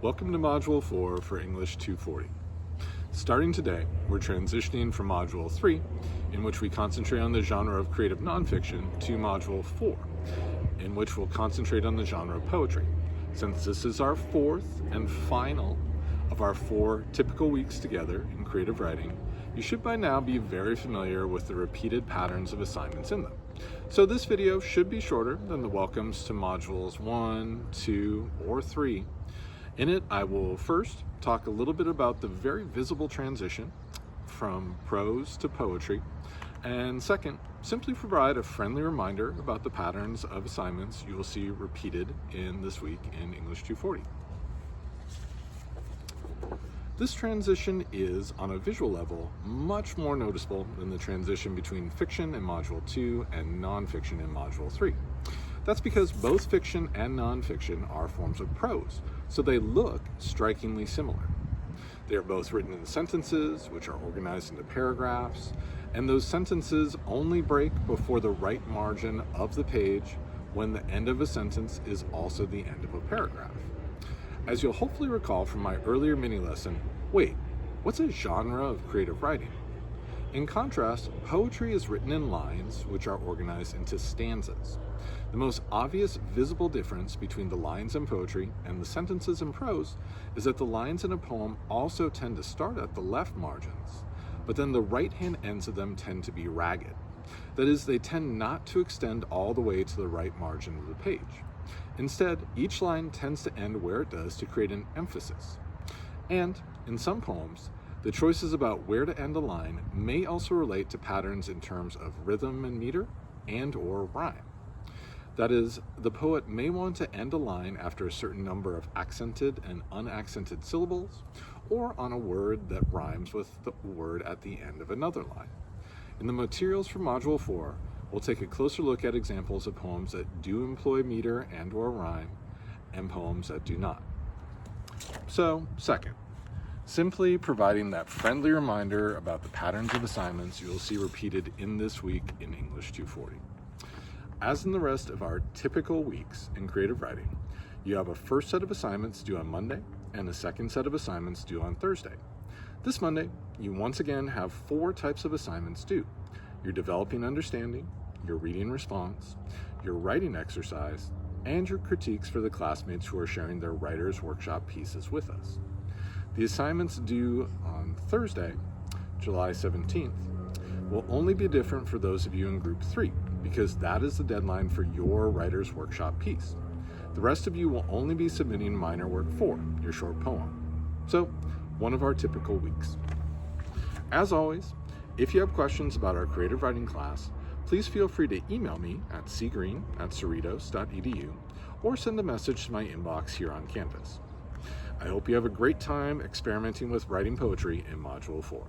Welcome to Module 4 for English 240. Starting today, we're transitioning from Module 3, in which we concentrate on the genre of creative nonfiction, to Module 4, in which we'll concentrate on the genre of poetry. Since this is our fourth and final of our 4 typical weeks together in creative writing, you should by now be very familiar with the repeated patterns of assignments in them. So this video should be shorter than the welcomes to Modules 1, 2, or 3. In it, I will first talk a little bit about the very visible transition from prose to poetry, and second, simply provide a friendly reminder about the patterns of assignments you will see repeated in this week in English 240. This transition is, on a visual level, much more noticeable than the transition between fiction in Module 2 and nonfiction in Module 3. That's because both fiction and nonfiction are forms of prose, so they look strikingly similar. They are both written in sentences, which are organized into paragraphs, and those sentences only break before the right margin of the page when the end of a sentence is also the end of a paragraph. As you'll hopefully recall from my earlier mini lesson, wait, what's a genre of creative writing? In contrast, poetry is written in lines which are organized into stanzas. The most obvious visible difference between the lines in poetry and the sentences in prose is that the lines in a poem also tend to start at the left margins, but then the right-hand ends of them tend to be ragged. That is, they tend not to extend all the way to the right margin of the page. Instead, each line tends to end where it does to create an emphasis. And, in some poems, the choices about where to end a line may also relate to patterns in terms of rhythm and meter and/or rhyme. That is, the poet may want to end a line after a certain number of accented and unaccented syllables, or on a word that rhymes with the word at the end of another line. In the materials for Module 4, we'll take a closer look at examples of poems that do employ meter and/or rhyme, and poems that do not. So, second, simply providing that friendly reminder about the patterns of assignments you will see repeated in this week in English 240. As in the rest of our typical weeks in creative writing, you have a first set of assignments due on Monday and a second set of assignments due on Thursday. This Monday, you once again have 4 types of assignments due: your developing understanding, your reading response, your writing exercise, and your critiques for the classmates who are sharing their writer's workshop pieces with us. The assignments due on Thursday, July 17th, will only be different for those of you in Group 3, because that is the deadline for your writer's workshop piece. The rest of you will only be submitting minor work 4, your short poem. So, one of our typical weeks. As always, if you have questions about our creative writing class, please feel free to email me at cgreene@cerritos.edu or send a message to my inbox here on Canvas. I hope you have a great time experimenting with writing poetry in Module 4.